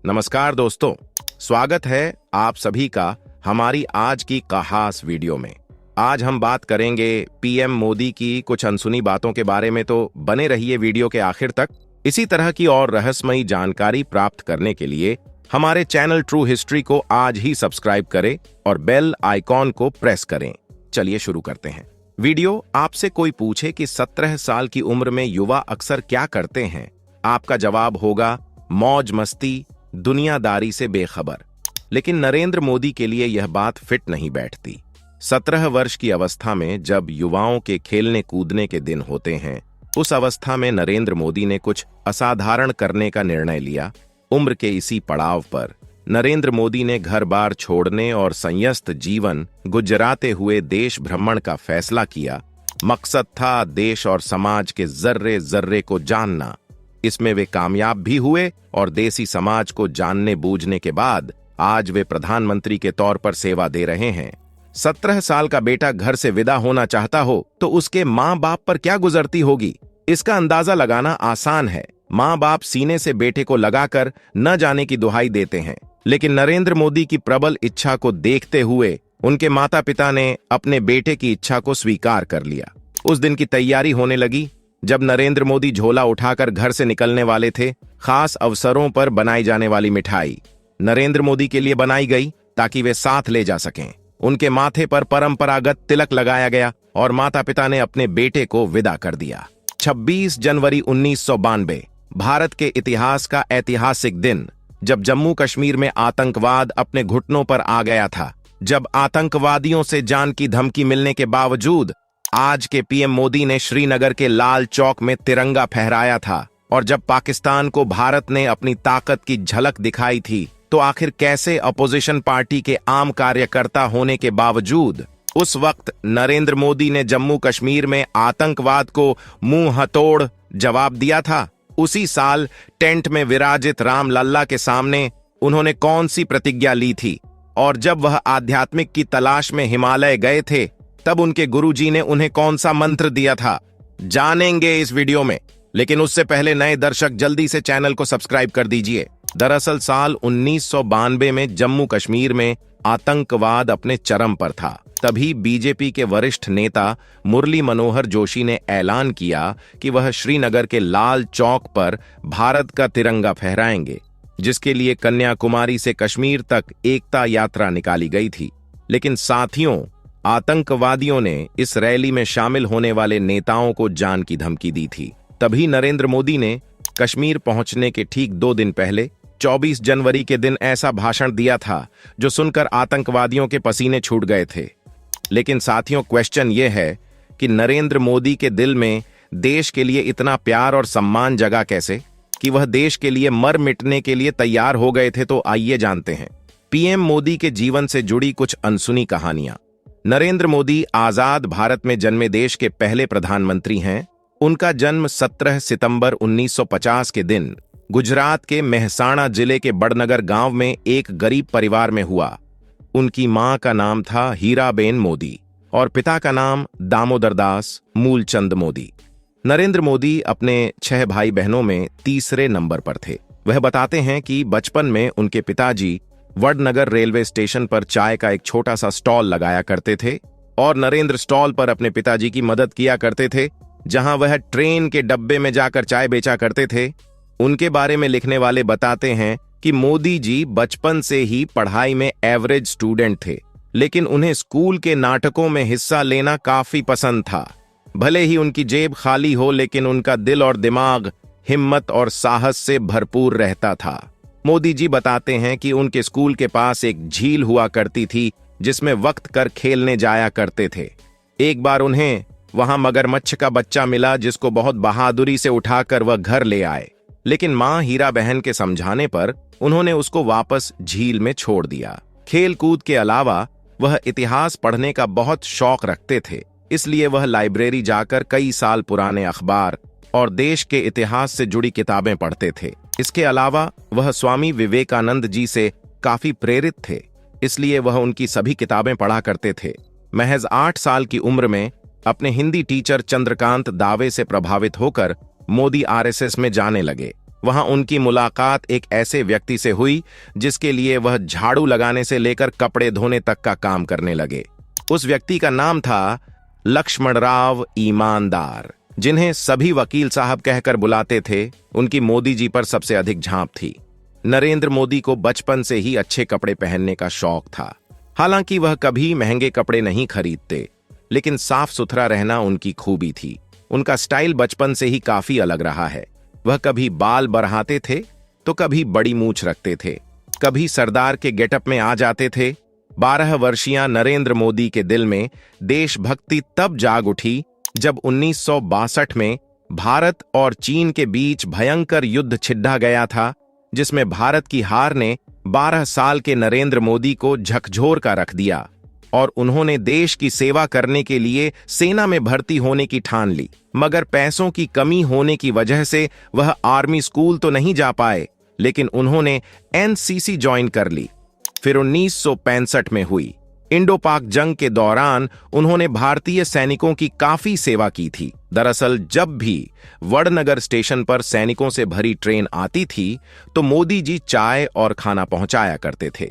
नमस्कार दोस्तों, स्वागत है आप सभी का हमारी आज की खास वीडियो में। आज हम बात करेंगे पीएम मोदी की कुछ अनसुनी बातों के बारे में, तो बने रहिए वीडियो के आखिर तक। इसी तरह की और रहस्यमयी जानकारी प्राप्त करने के लिए हमारे चैनल ट्रू हिस्ट्री को आज ही सब्सक्राइब करें और बेल आइकॉन को प्रेस करें। चलिए शुरू करते हैं वीडियो। आपसे कोई पूछे कि 17 साल की उम्र में युवा अक्सर क्या करते हैं, आपका जवाब होगा मौज मस्ती, दुनियादारी से बेखबर। लेकिन नरेंद्र मोदी के लिए यह बात फिट नहीं बैठती। 17 वर्ष की अवस्था में जब युवाओं के खेलने कूदने के दिन होते हैं, उस अवस्था में नरेंद्र मोदी ने कुछ असाधारण करने का निर्णय लिया। उम्र के इसी पड़ाव पर नरेंद्र मोदी ने घर बार छोड़ने और संयस्त जीवन गुजराते हुए देश भ्रमण का फैसला किया। मकसद था देश और समाज के जर्रे जर्रे को जानना। इसमें वे कामयाब भी हुए और देसी समाज को जानने बूझने के बाद आज वे प्रधानमंत्री के तौर पर सेवा दे रहे हैं। 17 साल का बेटा घर से विदा होना चाहता हो तो उसके माँ बाप पर क्या गुजरती होगी, इसका अंदाजा लगाना आसान है। माँ बाप सीने से बेटे को लगाकर न जाने की दुहाई देते हैं, लेकिन नरेंद्र मोदी की प्रबल इच्छा को देखते हुए उनके माता पिता ने अपने बेटे की इच्छा को स्वीकार कर लिया। उस दिन की तैयारी होने लगी जब नरेंद्र मोदी झोला उठाकर घर से निकलने वाले थे। खास अवसरों पर बनाई जाने वाली मिठाई नरेंद्र मोदी के लिए बनाई गई ताकि वे साथ ले जा सकें। उनके माथे पर परंपरागत तिलक लगाया गया और माता पिता ने अपने बेटे को विदा कर दिया। 26 जनवरी 1992 भारत के इतिहास का ऐतिहासिक दिन, जब जम्मू कश्मीर में आतंकवाद अपने घुटनों पर आ गया था। जब आतंकवादियों से जान की धमकी मिलने के बावजूद आज के पीएम मोदी ने श्रीनगर के लाल चौक में तिरंगा फहराया था, और जब पाकिस्तान को भारत ने अपनी ताकत की झलक दिखाई थी, तो आखिर कैसे अपोजिशन पार्टी के आम कार्यकर्ता होने के बावजूद उस वक्त नरेंद्र मोदी ने जम्मू कश्मीर में आतंकवाद को मुंह हथोड़ जवाब दिया था। उसी साल टेंट में विराजित राम लल्ला के सामने उन्होंने कौन सी प्रतिज्ञा ली थी, और जब वह आध्यात्मिक की तलाश में हिमालय गए थे तब उनके गुरुजी ने उन्हें कौन सा मंत्र दिया था, जानेंगे इस वीडियो में। लेकिन उससे पहले नए दर्शक जल्दी से चैनल को सब्सक्राइब कर दीजिए। दरअसल साल 1992 में जम्मू कश्मीर में आतंकवाद अपने चरम पर था। तभी बीजेपी के वरिष्ठ नेता मुरली मनोहर जोशी ने ऐलान किया कि वह श्रीनगर के लाल चौक पर भारत का तिरंगा फहराएंगे, जिसके लिए कन्याकुमारी से कश्मीर तक एकता यात्रा निकाली गई थी। लेकिन साथियों, आतंकवादियों ने इस रैली में शामिल होने वाले नेताओं को जान की धमकी दी थी। तभी नरेंद्र मोदी ने कश्मीर पहुंचने के ठीक 2 दिन पहले 24 जनवरी के दिन ऐसा भाषण दिया था जो सुनकर आतंकवादियों के पसीने छूट गए थे। लेकिन साथियों, क्वेश्चन यह है कि नरेंद्र मोदी के दिल में देश के लिए इतना प्यार और सम्मान जगा कैसे कि वह देश के लिए मर मिटने के लिए तैयार हो गए थे। तो आइए जानते हैं पीएम मोदी के जीवन से जुड़ी कुछ अनसुनी कहानियां। नरेंद्र मोदी आजाद भारत में जन्मे देश के पहले प्रधानमंत्री हैं। उनका जन्म 17 सितंबर 1950 के दिन गुजरात के मेहसाणा जिले के बड़नगर गांव में एक गरीब परिवार में हुआ। उनकी मां का नाम था हीराबेन मोदी और पिता का नाम दामोदर दास मूलचंद मोदी। नरेंद्र मोदी अपने 6 भाई बहनों में तीसरे नंबर पर थे। वह बताते हैं कि बचपन में उनके पिताजी वडनगर रेलवे स्टेशन पर चाय का एक छोटा सा स्टॉल लगाया करते थे और नरेंद्र स्टॉल पर अपने पिताजी की मदद किया करते थे, जहां वह ट्रेन के डब्बे में जाकर चाय बेचा करते थे। उनके बारे में लिखने वाले बताते हैं कि मोदी जी बचपन से ही पढ़ाई में एवरेज स्टूडेंट थे, लेकिन उन्हें स्कूल के नाटकों में हिस्सा लेना काफी पसंद था। भले ही उनकी जेब खाली हो, लेकिन उनका दिल और दिमाग हिम्मत और साहस से भरपूर रहता था। मोदी जी बताते हैं कि उनके स्कूल के पास एक झील हुआ करती थी जिसमें वक्त कर खेलने जाया करते थे। एक बार उन्हें वहां मगरमच्छ का बच्चा मिला, जिसको बहुत बहादुरी से उठाकर वह घर ले आए, लेकिन मां हीरा बहन के समझाने पर उन्होंने उसको वापस झील में छोड़ दिया। खेल कूद के अलावा वह इतिहास पढ़ने का बहुत शौक रखते थे, इसलिए वह लाइब्रेरी जाकर कई साल पुराने अखबार और देश के इतिहास से जुड़ी किताबें पढ़ते थे। इसके अलावा वह स्वामी विवेकानंद जी से काफी प्रेरित थे, इसलिए वह उनकी सभी किताबें पढ़ा करते थे। महज 8 साल की उम्र में अपने हिंदी टीचर चंद्रकांत दावे से प्रभावित होकर मोदी आरएसएस में जाने लगे। वहां उनकी मुलाकात एक ऐसे व्यक्ति से हुई जिसके लिए वह झाड़ू लगाने से लेकर कपड़े धोने तक का काम करने लगे। उस व्यक्ति का नाम था लक्ष्मणराव ईमानदार, जिन्हें सभी वकील साहब कहकर बुलाते थे। उनकी मोदी जी पर सबसे अधिक झांप थी। नरेंद्र मोदी को बचपन से ही अच्छे कपड़े पहनने का शौक था। हालांकि वह कभी महंगे कपड़े नहीं खरीदते, लेकिन साफ सुथरा रहना उनकी खूबी थी। उनका स्टाइल बचपन से ही काफी अलग रहा है। वह कभी बाल बढ़ाते थे तो कभी बड़ी मूछ रखते थे, कभी सरदार के गेटअप में आ जाते थे। 12 वर्षीय नरेंद्र मोदी के दिल में देशभक्ति तब जाग उठी जब 1962 में भारत और चीन के बीच भयंकर युद्ध छिड़ा गया था, जिसमें भारत की हार ने 12 साल के नरेंद्र मोदी को झकझोर का रख दिया और उन्होंने देश की सेवा करने के लिए सेना में भर्ती होने की ठान ली। मगर पैसों की कमी होने की वजह से वह आर्मी स्कूल तो नहीं जा पाए, लेकिन उन्होंने एनसीसी ज्वाइन कर ली। फिर 1965 में हुई इंडो पाक जंग के दौरान उन्होंने भारतीय सैनिकों की काफी सेवा की थी। दरअसल जब भी वडनगर स्टेशन पर सैनिकों से भरी ट्रेन आती थी तो मोदी जी चाय और खाना पहुंचाया करते थे।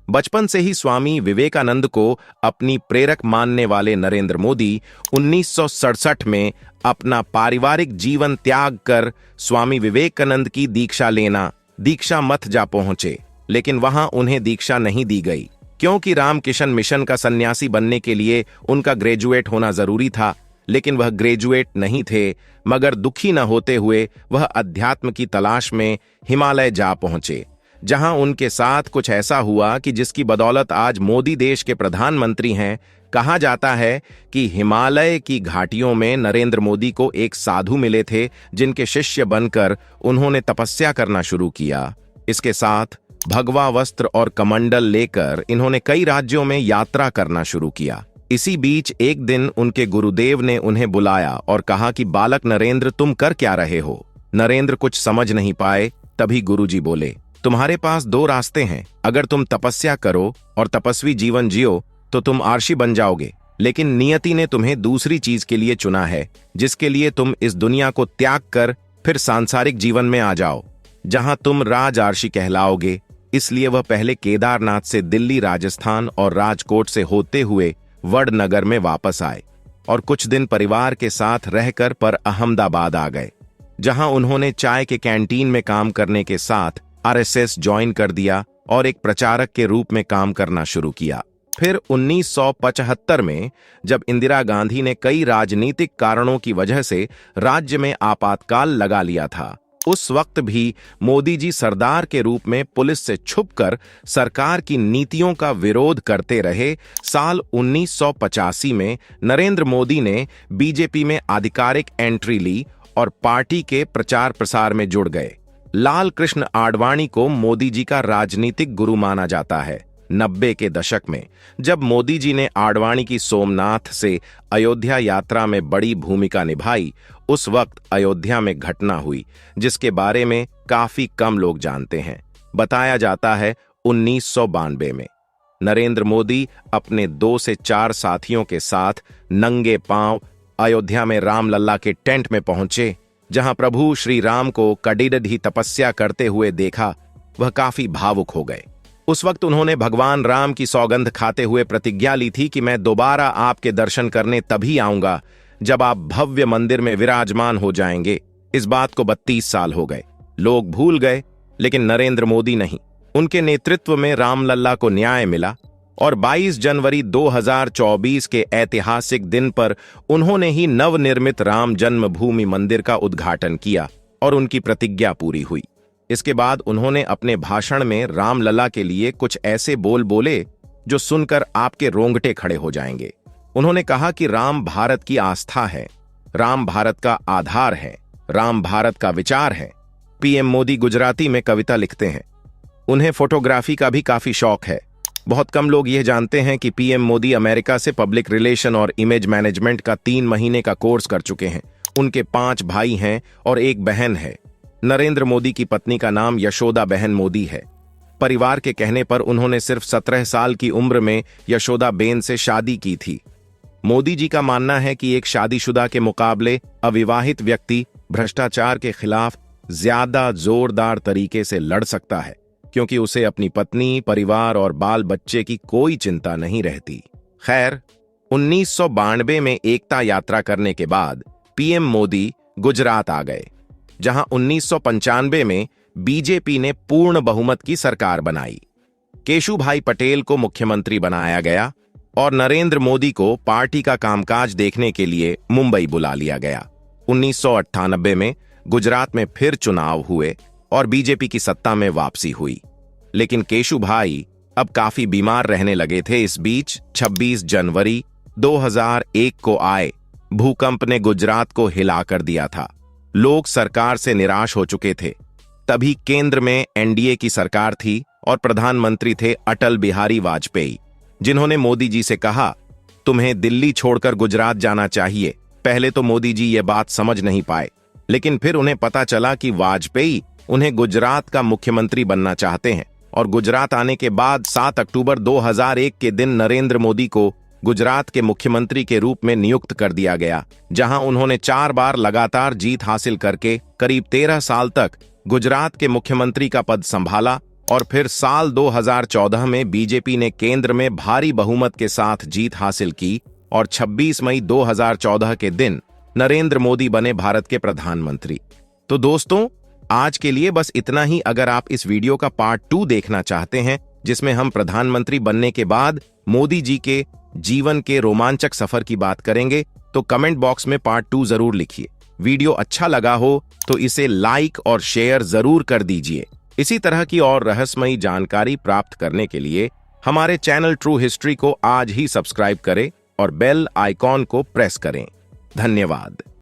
बचपन से ही स्वामी विवेकानंद को अपनी प्रेरक मानने वाले नरेंद्र मोदी 1967 में अपना पारिवारिक जीवन त्याग कर स्वामी विवेकानंद की दीक्षा लेना दीक्षा मठ जा पहुंचे। लेकिन वहां उन्हें दीक्षा नहीं दी गई, क्योंकि रामकिशन मिशन का सन्यासी बनने के लिए उनका ग्रेजुएट होना जरूरी था। लेकिन वह ग्रेजुएट नहीं थे, मगर दुखी न होते हुए वह अध्यात्म की तलाश में हिमालय जा पहुंचे, जहां उनके साथ कुछ ऐसा हुआ कि जिसकी बदौलत आज मोदी देश के प्रधानमंत्री हैं। कहा जाता है कि हिमालय की घाटियों में नरेंद्र मोदी को एक साधु मिले थे, जिनके शिष्य बनकर उन्होंने तपस्या करना शुरू किया। इसके साथ भगवा वस्त्र और कमंडल लेकर इन्होंने कई राज्यों में यात्रा करना शुरू किया। इसी बीच एक दिन उनके गुरुदेव ने उन्हें बुलाया और कहा कि बालक नरेंद्र, तुम कर क्या रहे हो? नरेंद्र कुछ समझ नहीं पाए। तभी गुरुजी बोले, तुम्हारे पास 2 रास्ते हैं। अगर तुम तपस्या करो और तपस्वी जीवन जियो तो तुम आर्षि बन जाओगे, लेकिन नियति ने तुम्हें दूसरी चीज के लिए चुना है, जिसके लिए तुम इस दुनिया को त्याग कर फिर सांसारिक जीवन में आ जाओ, जहां तुम राज आर्षि कहलाओगे। इसलिए वह पहले केदारनाथ से दिल्ली, राजस्थान और राजकोट से होते हुए वडनगर में वापस आए और कुछ दिन परिवार के साथ रहकर पर अहमदाबाद आ गए, जहां उन्होंने चाय के कैंटीन में काम करने के साथ आरएसएस ज्वाइन कर दिया और एक प्रचारक के रूप में काम करना शुरू किया। फिर 1975 में जब इंदिरा गांधी ने कई राजनीतिक कारणों की वजह से राज्य में आपातकाल लगा लिया था, उस वक्त भी मोदी जी सरदार के रूप में पुलिस से छुपकर सरकार की नीतियों का विरोध करते रहे। साल 1985 में नरेंद्र मोदी ने बीजेपी में आधिकारिक एंट्री ली और पार्टी के प्रचार प्रसार में जुड़ गए। लाल कृष्ण आडवाणी को मोदी जी का राजनीतिक गुरु माना जाता है। 90 के दशक में जब मोदी जी ने आडवाणी की सोमनाथ से अयोध्या यात्रा में बड़ी भूमिका निभाई, उस वक्त अयोध्या में घटना हुई जिसके बारे में काफी कम लोग जानते हैं। बताया जाता है 1992 में नरेंद्र मोदी अपने 2 से 4 साथियों के साथ नंगे पांव अयोध्या में रामलल्ला के टेंट में पहुंचे, जहां प्रभु श्री राम को कड़िडढ़ी तपस्या करते हुए देखा। वह काफी भावुक हो गए। उस वक्त उन्होंने भगवान राम की सौगंध खाते हुए प्रतिज्ञा ली थी कि मैं दोबारा आपके दर्शन करने तभी आऊंगा जब आप भव्य मंदिर में विराजमान हो जाएंगे। इस बात को 32 साल हो गए। लोग भूल गए, लेकिन नरेंद्र मोदी नहीं। उनके नेतृत्व में रामलल्ला को न्याय मिला और 22 जनवरी 2024 के ऐतिहासिक दिन पर उन्होंने ही नवनिर्मित राम जन्मभूमि मंदिर का उद्घाटन किया और उनकी प्रतिज्ञा पूरी हुई। इसके बाद उन्होंने अपने भाषण में रामलला के लिए कुछ ऐसे बोल बोले जो सुनकर आपके रोंगटे खड़े हो जाएंगे। उन्होंने कहा कि राम भारत की आस्था है, राम भारत का आधार है, राम भारत का विचार है। पीएम मोदी गुजराती में कविता लिखते हैं। उन्हें फोटोग्राफी का भी काफी शौक है। बहुत कम लोग यह जानते हैं कि पीएम मोदी अमेरिका से पब्लिक रिलेशन और इमेज मैनेजमेंट का 3 महीने का कोर्स कर चुके हैं। उनके 5 भाई हैं और एक बहन है। नरेंद्र मोदी की पत्नी का नाम यशोदा बहन मोदी है। परिवार के कहने पर उन्होंने सिर्फ 17 साल की उम्र में यशोदा बेन से शादी की थी। मोदी जी का मानना है कि एक शादीशुदा के मुकाबले अविवाहित व्यक्ति भ्रष्टाचार के खिलाफ ज्यादा जोरदार तरीके से लड़ सकता है, क्योंकि उसे अपनी पत्नी, परिवार और बाल बच्चे की कोई चिंता नहीं रहती। खैर, 1992 में एकता यात्रा करने के बाद पीएम मोदी गुजरात आ गए, जहां 1995 में बीजेपी ने पूर्ण बहुमत की सरकार बनाई। केशुभाई पटेल को मुख्यमंत्री बनाया गया और नरेंद्र मोदी को पार्टी का कामकाज देखने के लिए मुंबई बुला लिया गया। 1998 में गुजरात में फिर चुनाव हुए और बीजेपी की सत्ता में वापसी हुई, लेकिन केशुभाई अब काफी बीमार रहने लगे थे। इस बीच 26 जनवरी 2001 को आए भूकंप ने गुजरात को हिला कर दिया था। लोग सरकार से निराश हो चुके थे। तभी केंद्र में एनडीए की सरकार थी और प्रधानमंत्री थे अटल बिहारी वाजपेयी, जिन्होंने मोदी जी से कहा, तुम्हें दिल्ली छोड़कर गुजरात जाना चाहिए। पहले तो मोदी जी ये बात समझ नहीं पाए, लेकिन फिर उन्हें पता चला कि वाजपेयी उन्हें गुजरात का मुख्यमंत्री बनना चाहते हैं, और गुजरात आने के बाद 7 अक्टूबर 2001 के दिन नरेंद्र मोदी को गुजरात के मुख्यमंत्री के रूप में नियुक्त कर दिया गया, जहां उन्होंने 4 बार लगातार जीत हासिल करके करीब 13 साल तक गुजरात के मुख्यमंत्री का पद संभाला। और फिर साल 2014 में बीजेपी ने केंद्र में भारी बहुमत के साथ जीत हासिल की और 26 मई 2014 के दिन नरेंद्र मोदी बने भारत के प्रधानमंत्री। तो दोस्तों, आज के लिए बस इतना ही। अगर आप इस वीडियो का पार्ट 2 देखना चाहते हैं, जिसमें हम प्रधानमंत्री बनने के बाद मोदी जी के जीवन के रोमांचक सफर की बात करेंगे, तो कमेंट बॉक्स में पार्ट 2 जरूर लिखिए। वीडियो अच्छा लगा हो तो इसे लाइक और शेयर जरूर कर दीजिए। इसी तरह की और रहस्यमयी जानकारी प्राप्त करने के लिए हमारे चैनल ट्रू हिस्ट्री को आज ही सब्सक्राइब करें और बेल आइकॉन को प्रेस करें। धन्यवाद।